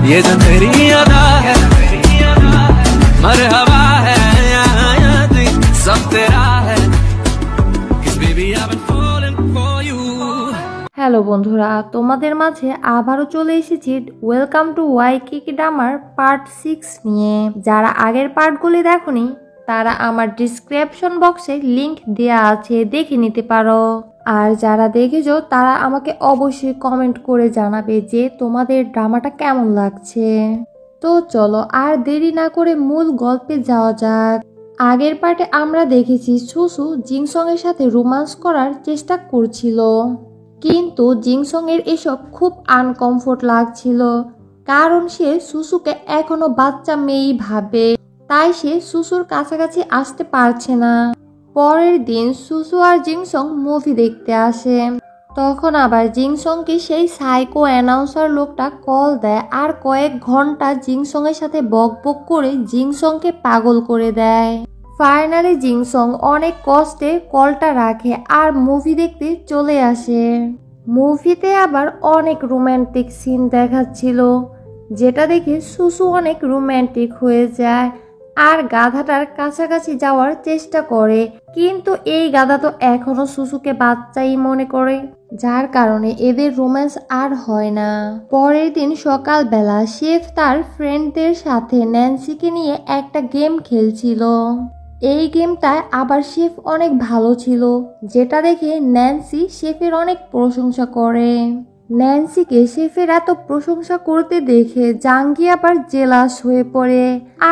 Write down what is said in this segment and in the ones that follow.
ये जो तेरी अदा है मरहबा है सब तेरा है baby I've been falling for you। Hello বন্ধুরা, তোমাদের মাঝে আবারও চলে এসেছি welcome to Waikiki drummer part 6 নিয়ে। যারা আগের পার্টগুলি দেখোনি তারা আমার ডিসক্রিপশন বক্সে লিংক দেয়া আছে, দেখে নিতে পারো। আর যারা দেখেছো তারা আমাকে অবশ্যই কমেন্ট করে জানাবে যে তোমাদের ড্রামাটা কেমন লাগছে। তো চলো আর দেরি না করে মূল গল্পে যাওয়া যাক। আগের পার্টে আমরা দেখেছি সুসু জিংসং এর সাথে রোম্যান্স করার চেষ্টা করছিল, কিন্তু জিংসং এর এসব খুব আনকমফোর্ট লাগছিল, কারণ সে সুসুকে এখনো বাচ্চা মেয়েই ভাবে, তাই সে সুসুর কাছাকাছি আসতে পারছে না। পরের দিন সুসু আর জিংসং মুভি দেখতে আসে। তখন আবার জিংসংকে সেই সাইকো অ্যানাউন্সার লোকটা কল দেয় আর কয়েক ঘন্টা জিংসং এর সাথে বকবক করে জিংসংকে পাগল করে দেয়। ফাইনালি জিংসং অনেক কষ্টে কলটা রাখে আর মুভি দেখতে চলে আসে। মুভিতে আবার অনেক রোমান্টিক সিন দেখাচ্ছিল, যেটা দেখে সুসু অনেক রোমান্টিক হয়ে যায় আর গাধাটার কাছাকাছি যাওয়ার চেষ্টা করে, কিন্তু এই গাধা তো এখনো সুসুকে বাচ্চাই মনে করে, যার কারণে এদের রোম্যান্স আর হয় না। পরের দিন সকালবেলা শেফ তার ফ্রেন্ডদের সাথে ন্যান্সিকে নিয়ে একটা গেম খেলছিল। এই গেমটায় আবার শেফ অনেক ভালো ছিল, যেটা দেখে ন্যান্সি শেফের অনেক প্রশংসা করে। ন্যান্সিকে শেফের এত প্রশংসা করতে দেখে জাঙ্গি আবার জেলাস হয়ে পড়ে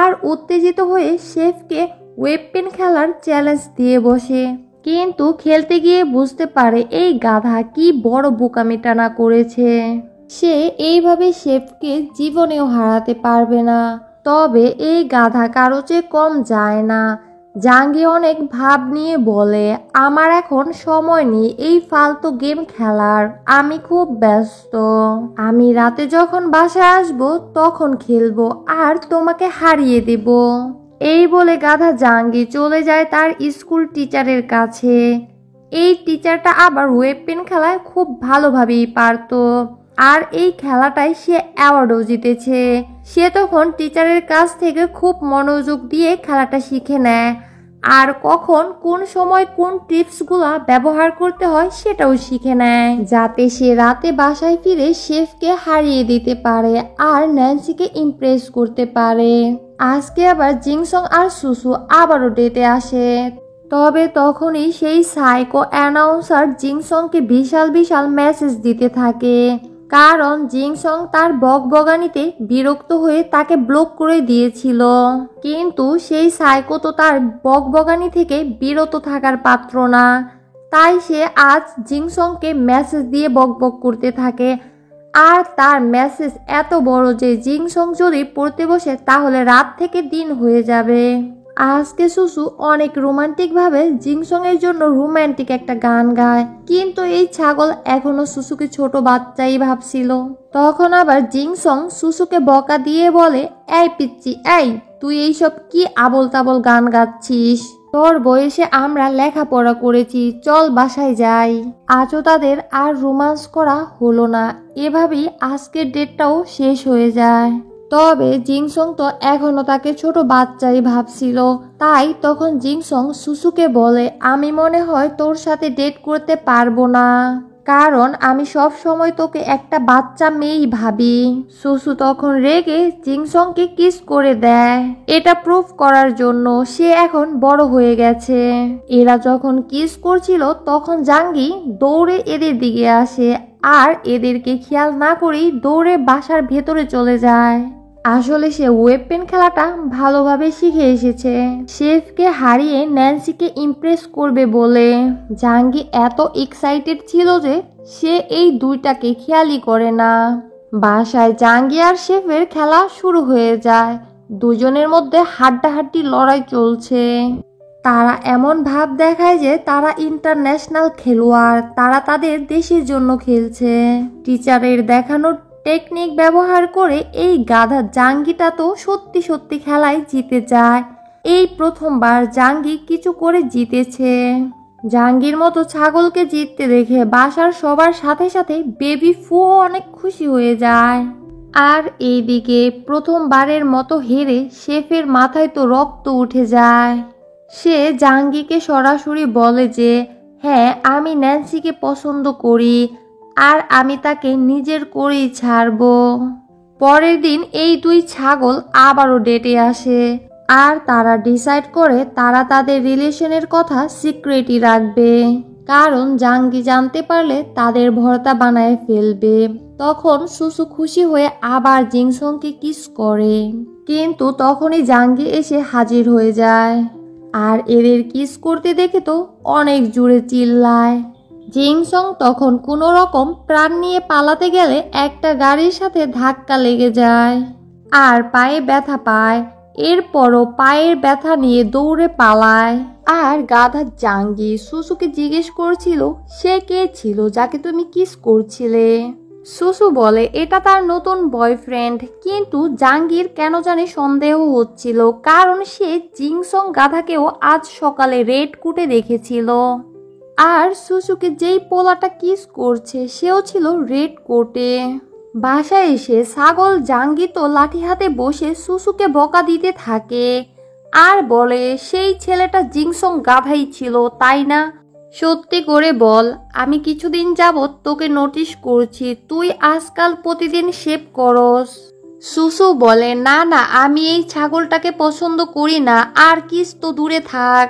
আর উত্তেজিত হয়ে শেফকে ওয়েপেন খেলার চ্যালেঞ্জ দিয়ে বসে, কিন্তু খেলতে গিয়ে বুঝতে পারে এই গাধা কি বড় বোকামিটা না করেছে। সে এইভাবে শেফকে জীবনেও হারাতে পারবে না। তবে এই গাধা কারো চেয়ে কম যায় না। জাঙ্গি অনেক ভাব নিয়ে বলে, আমার এখন সময় নেই এই ফালতু গেম খেলার, আমি খুব ব্যস্ত, আমি রাতে যখন বাসায় আসবো তখন খেলবো আর তোমাকে হারিয়ে দেব। এই বলে গাধা জাঙ্গি চলে যায় তার স্কুল টিচারের কাছে। এই টিচারটা আবার ওয়েপেন খেলায় খুব ভালোভাবেই পারতো আর এই খেলাটায় সে অ্যাওয়ার্ডও জিতেছে। সে তখন টিচারের কাছ থেকে খুব মনোযোগ দিয়ে খেলাটা শিখে নেয় আর কখন কোন সময় কোন টিপসগুলা ব্যবহার করতে হয় সেটাও শিখে নেয়, যাতে সে রাতে বাসায় ফিরে শেফকে হারিয়ে দিতে পারে আর ন্যান্সিকে ইমপ্রেস করতে পারে। আজকে আবার জিংসং আর সুসু আবারও ডেটে আসে। তবে তখনই সেই সাইকো অ্যানাউন্সার জিংসংকে বিশাল বিশাল মেসেজ দিতে থাকে, কারণ জিংসং তার বকবগানিতে বিরক্ত হয়ে তাকে ব্লক করে দিয়েছিল, কিন্তু সেই সাইকো তো তার বকবগানি থেকে বিরত থাকার পাত্র না, তাই সে আজ জিংসংকে মেসেজ দিয়ে বকবক করতে থাকে। আর তার মেসেজ এত বড় যে জিংসং যদি পড়তে বসে তাহলে রাত থেকে দিন হয়ে যাবে। আজকে সুসু অনেক রোমান্টিক ভাবে জিংসং এর জন্য রোমান্টিক একটা গান গায়, কিন্তু এই ছাগল এখনো সুসুকে ছোট বাচ্চাই ভাবছিল। তখন আবার জিংসং সুসুকে বকা দিয়ে বলে, এই পিচ্চি, এই তুই এইসব কি আবল তাবল গান গাচ্ছিস? তোর বয়সে আমরা লেখাপড়া করেছি, চল বাসায় যাই। আজও তাদের আর রোমান্স করা হলো না, এভাবেই আজকের ডেটটাও শেষ হয়ে যায়। তবে জিংসং তো এখনো তাকে ছোট বাচ্চাই ভাবছিল, তাই তখন জিংসং সুসুকে বলে, আমি মনে হয় তোর সাথে ডেট করতে পারবো না, কারণ আমি সব সময় তোকে একটা বাচ্চা মেয়েই ভাবি। সুসু তখন রেগে জিংসংকে কিস করে দেয়, এটা প্রুফ করার জন্য সে এখন বড় হয়ে গেছে। এরা যখন কিস করছিল তখন জাঙ্গি দৌড়ে এদের দিকে আসে আর এদেরকে খেয়াল না করেই দৌড়ে বাসার ভেতরে চলে যায়। আসলে সে ওয়েপেন খেলাটা ভালোভাবে শিখে এসেছে, শেফকে হারিয়ে ন্যান্সিকে ইমপ্রেস করবে বলে। জাঙ্গি এত এক্সাইটেড ছিল যে সে এই দুইটাকে খেয়ালই করে না। বাসায় জাঙ্গি আর শেফের খেলা শুরু হয়ে যায়, দুজনের মধ্যে হাড্ডাহাড্ডি লড়াই চলছে। তারা এমন ভাব দেখায় যে তারা ইন্টারন্যাশনাল খেলোয়াড়, তারা তাদের দেশের জন্য খেলছে। টিচারের দেখানো টেকনিক ব্যবহার করে এই গাধা জাঙ্গিটা তো সত্যি সত্যি খেলায় জিতে যায়। এই প্রথমবার জাঙ্গি কিছু করে জিতেছে। জাঙ্গির মতো ছাগলকে জিততে দেখে বাসার সবার সাথে সাথে বেবি ফুও অনেক খুশি হয়ে যায়। আর এইদিকে প্রথমবারের মতো হেরে শেফের মাথায় তো রক্ত উঠে যায়। সে জাঙ্গিকে সরাসরি বলে যে হ্যাঁ আমি ন্যান্সিকে পছন্দ করি আর আমি তাকে নিজের করেই ছাড়ব। পরের দিন এই দুই ছাগল আবারও ডেটে আসে আর তারা ডিসাইড করে তারা তাদের রিলেশনের কথা সিক্রেটই রাখবে, কারণ জাঙ্গি জানতে পারলে তাদের ভর্তা বানায় ফেলবে। তখন সুসু খুশি হয়ে আবার জিংসংকে কিস করে, কিন্তু তখনই জাঙ্গি এসে হাজির হয়ে যায় আর এদের কিস করতে দেখে তো অনেক জোরে চিল্লায়। জিংসং তখন কোনো রকম প্রাণ নিয়ে পালাতে গেলে একটা গাড়ির সাথে ধাক্কা লেগে যায় আর পায়ে ব্যথা পায়। এরপরও পায়ের ব্যথা নিয়ে দৌড়ে পালায়। আর গাধা জাঙ্গি সুসুকে জিজ্ঞেস করছিল সে কে ছিল যাকে তুমি কিস করছিলে। সুসু বলে এটা তার নতুন বয়ফ্রেন্ড, কিন্তু জাঙ্গির কেন জানি সন্দেহ হচ্ছিল, কারণ সে জিংসং গাধাকেও আজ সকালে রেড কোটে দেখেছিল আর সুসুকে যেই পোলাটা কিস করছে সেও ছিল রেড কোটে। বাসায় এসে ছাগল জাঙ্গি তো লাঠি হাতে বসে সুসুকে বকা দিতে থাকে আর বলে সেই ছেলেটা জিংসং গাধাই ছিল তাই না, সত্যি করে বল, আমি কিছুদিন যাবত তোকে নোটিশ করছি তুই আজকাল প্রতিদিন শেভ করস। সুসু বলে না না আমি এই ছাগলটাকে পছন্দ করি না আর কিস তো দূরে থাক।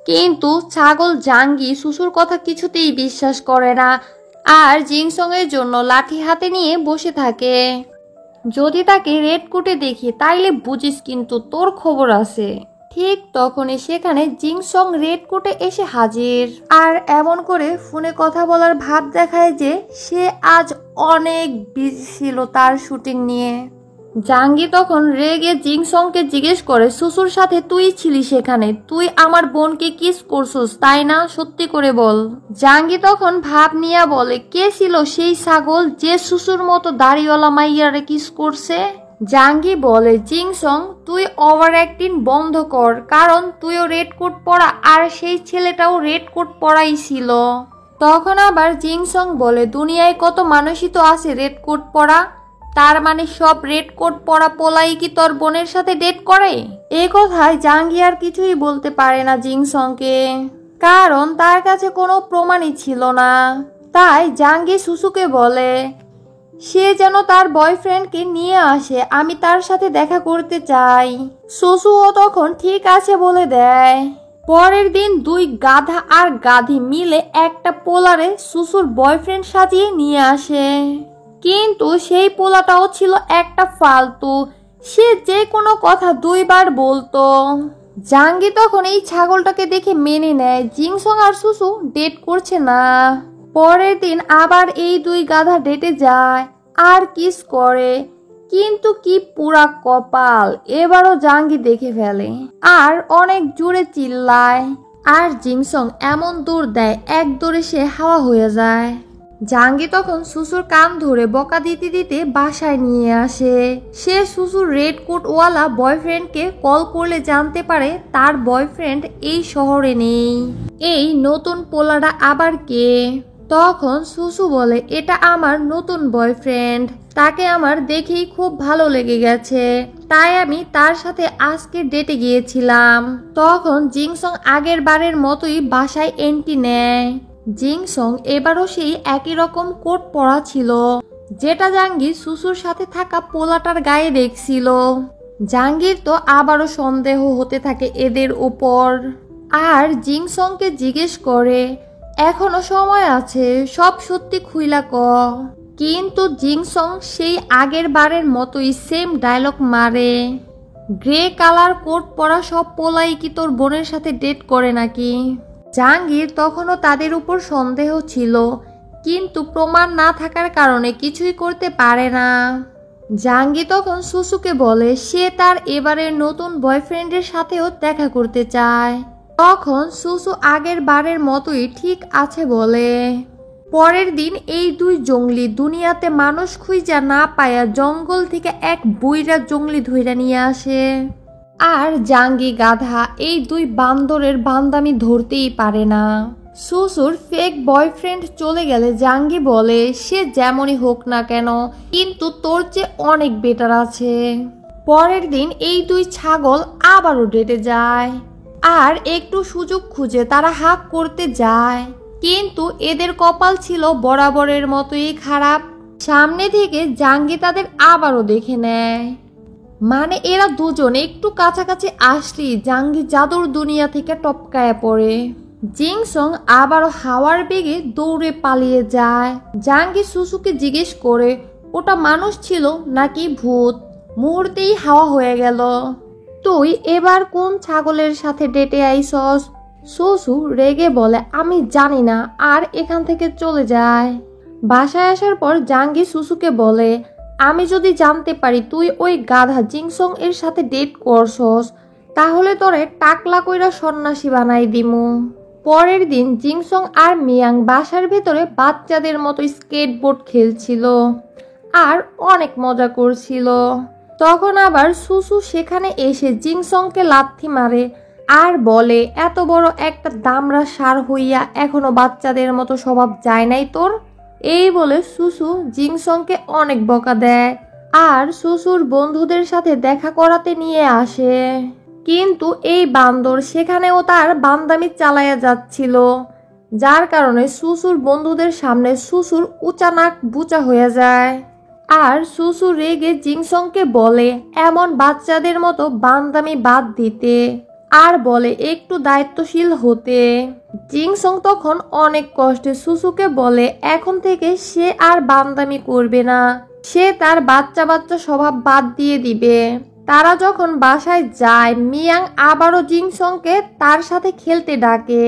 কিন্তু ছাগল জাঙ্গি সুসুর কথা কিছুতেই বিশ্বাস করে না আর জিংসং এর জন্য লাঠি হাতে নিয়ে বসে থাকে। যদি তাকে রেড কোটে দেখি তাইলে বুঝিস কিন্তু তোর খবর আছে। ঠিক তখনই সেখানে জিংসং রেড কোটে এসে হাজির আর এমন করে ফোনে কথা বলার ভাব দেখায় যে সে আজ অনেক বিজি ছিল তার শুটিং নিয়ে। জাঙ্গি তখন রেগে জিংসংকে জিজ্ঞেস করে সুসুর সাথে তুই ছিলি সেখানে, তুই আমার বোনকে কিস করছস তাই না, সত্যি করে বল। জাঙ্গি তখন ভাব নিয়ে বলে কে ছিল সেই ছাগল যে সুসুর মতো দাড়িওয়ালা মাইয়ারে কিস করছে। জাঙ্গি বলে জিংসং তুই ওভার অ্যাক্টিং বন্ধ কর, কারণ তুইও রেড কোট পরা আর সেই ছেলেটাও রেড কোট পরাই ছিল। তখন আবার জিংসং বলে দুনিয়ায় কত মানুষই তো আছে রেড কোট পরা, তার মানে সব রেড কোট পরা পোলাই কি তোর বোনের সাথে ডেট করে। এ কথায় জাঙ্গি আর কিছুই বলতে পারে না জিংসংকে, কারণ তার কাছে কোনো প্রমাণই ছিল না। তাই জাঙ্গি সুসুকে বলে সে যেন তার বয়ফ্রেন্ডকে নিয়ে আসে, আমি তার সাথে দেখা করতে চাই। সুসুও তখন ঠিক আছে বলে দেয়। পরের দিন দুই গাধা আর গাধি মিলে একটা পোলারে সুসুর বয়ফ্রেন্ড সাজিয়ে নিয়ে আসে, কিন্তু সেই পোলাটাও ছিল একটা ফালতু, সে যে কোনো কথা দুইবার বলতো। জাঙ্গি তখন এই ছাগলটাকে দেখে মেনে নেয় জিংসং আর সুসু ডেট করছে না। পরের দিন আবার এই দুই গাধা ডেটে যায় আর কিস করে, কিন্তু কি পুরা কপাল, এবারও জাঙ্গি দেখে ফেলে আর অনেক জোরে চিল্লায় আর জিংসং এমন দৌড় দেয় এক দৌড়ে সে হাওয়া হয়ে যায়। জাঙ্গি তখন সুসুর কান ধরে বকা দিতে দিতে বাসায় নিয়ে আসে। সে সুসুর রেড কোট ওয়ালা বয়ফ্রেন্ডকে কল করলে জানতে পারে তার বয়ফ্রেন্ড এই শহরে নেই। এই নতুন পোলাটা আবার কে? তখন সুসু বলে এটা আমার নতুন বয়ফ্রেন্ড, তাকে আমার দেখেই খুব ভালো লেগে গেছে, তাই আমি তার সাথে আজকে ডেটে গিয়েছিলাম। তখন জিংসং আগের বারের মতোই বাসায় এন্ট্রি নেয়। জিংসং এবারও সেই একই রকম কোট পরা ছিল যেটা জাঙ্গি সুসুর সাথে থাকা পোলাটার গায়ে দেখছিল। জাঙ্গির তো আবারও সন্দেহ হতে থাকে এদের উপর আর জিংসংকে জিজ্ঞেস করে এখনো সময় আছে, সব সত্যি খুইলা ক। কিন্তু জিংসং সেই আগের বারের মতোই সেম ডায়লগ মারে, গ্রে কালার কোট পরা সব পোলাই কি তোর বোনের সাথে ডেট করে নাকি? জাঙ্গির তখনও তাদের উপর সন্দেহ ছিল, কিন্তু প্রমাণ না থাকার কারণে কিছুই করতে পারে না। জাঙ্গি তখন সুসুকে বলে সে তার এবারের নতুন বয়ফ্রেন্ডের সাথেও দেখা করতে চায়। তখন সুসু আগের বারের মতোই ঠিক আছে বলে। পরের দিন এই দুই জঙ্গলি দুনিয়াতে মানুষ খুঁজা না পায়া জঙ্গল থেকে এক বুইরা জঙ্গলি ধইরা নিয়ে আসে। আর জাঙ্গি গাধা এই দুই বান্দরের বান্দামি ধরতেই পারে না। সুসুর ফেক বয়ফ্রেন্ড চলে গেলে জাঙ্গি বলে সে যেমনই হোক না কেন কিন্তু তোর চেয়ে অনেক বেটার আছে। পরের দিন এই দুই ছাগল আবারও ডেটে যায় আর একটু সুযোগ খুঁজে তারা হাগ করতে যায়, কিন্তু এদের কপাল ছিল বরাবরের মতোই খারাপ। সামনে থেকে জাঙ্গি তাদের আবারও দেখে নেয়, মানে এরা দুজন একটু কাছাকাছি আসলেই জাঙ্গি জাদুর দুনিয়া থেকে টপকায় পড়ে। জিংসং আবারও হাওয়ার বেগে দৌড়ে পালিয়ে যায়। জাঙ্গি সুসুকে জিজ্ঞেস করে ওটা মানুষ ছিল নাকি ভূত। মুহূর্তেই হাওয়া হয়ে গেল। তুই এবার কোন ছাগলের সাথে ডেটে আইসস? সুসু রেগে বলে আমি জানি না আর এখান থেকে চলে যায়। বাসায় আসার পর জাঙ্গি সুসুকে বলে আমি যদি জানতে পারি তুই ওই গাধা জিংসং এর সাথে ডেট করছস তাহলে তোরে টাকলা কইরা সন্ন্যাসী বানাই দিমু। পরের দিন জিংসং আর মিয়াং বাসার ভেতরে বাচ্চাদের মতো স্কেটবোর্ড খেলছিল আর অনেক মজা করছিল। তখন আবার সুসু সেখানে এসে জিংসংকে লাথি মারে আর বলে এত বড় একটা দামড়া সার হইয়া এখনো বাচ্চাদের মতো স্বভাব যায় নাই তোর। এই বলে সুসু জিংসংকে অনেক বকা দেয় আর সুসুর বন্ধুদের সাথে দেখা করাতে নিয়ে আসে, কিন্তু এই বান্দর সেখানেও তার বান্দামি চালাইয়া যাচ্ছিল, যার কারণে সুসুর বন্ধুদের সামনে সুসুর উঁচা নাক বুচা হয়ে যায়। আর সুসু রেগে জিংসংকে বলে এমন বাচ্চাদের মতো বান্দামি বাদ দিতে আর বলে একটু দায়িত্বশীল হতে। জিংসং তখন অনেক কষ্টে সুসুকে বলে এখন থেকে সে আর বান্দামি করবে না, সে তার বাচ্চা বাচ্চা স্বভাব বাদ দিয়ে দিবে। তারা যখন বাসায় যায় মিয়াং আবারও জিংসংকে তার সাথে খেলতে ডাকে,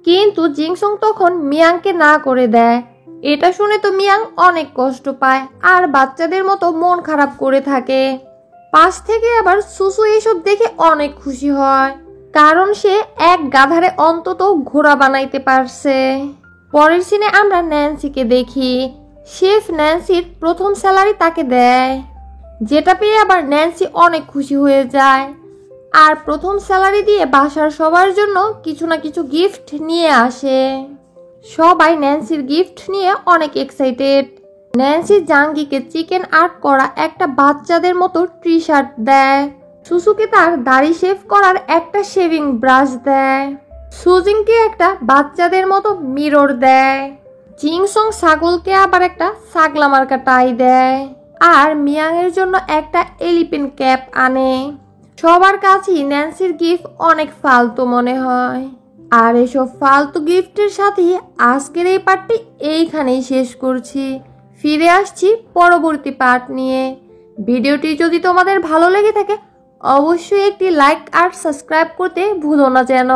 কিন্তু জিংসং তখন মিয়াংকে না করে দেয়। এটা শুনে তো মিয়াং অনেক কষ্ট পায় আর বাচ্চাদের মতো মন খারাপ করে থাকে। পাশ থেকে আবার সুসু এইসব দেখে অনেক খুশি হয়, কারণ সে এক গাধারে অন্তত ঘোড়া বানাইতে পারছে। পরের সিনে আমরা ন্যান্সিকে দেখি। শেফ ন্যান্সির প্রথম স্যালারি তাকে দেয়, যেটা পেয়ে আবার ন্যান্সি অনেক খুশি হয়ে যায় আর প্রথম স্যালারি দিয়ে বাসার সবার জন্য কিছু না কিছু গিফট নিয়ে আসে। সবাই ন্যান্সির গিফট নিয়ে অনেক এক্সাইটেড। ন্যান্সি জাঙ্গিকে চিকেন আর্ট করা একটা বাচ্চাদের মতো টি শার্ট দেয়। সুসুকে তার দাড়ি শেভ করার একটা শেভিং ব্রাশ দেয়। সুজিংকে একটা বাচ্চাদের মতো মিরর দেয়। জিংসং ছাগলকে আবার একটা ছাগলা মার্কা টাই দেয় আর মিয়াং এর জন্য একটা এলিফ্যান্ট ক্যাপ আনে। সবার কাছেই ন্যান্সির গিফট অনেক ফালতু মনে হয়, আর এসব ফালতু গিফটের সাথে আজকের এই পার্টটি এইখানেই শেষ করছি। ফিরে আসছি পরবর্তী পার্ট নিয়ে। ভিডিওটি যদি তোমাদের ভালো লেগে থাকে অবশ্যই একটি লাইক আর সাবস্ক্রাইব করতে ভুলো না যেন।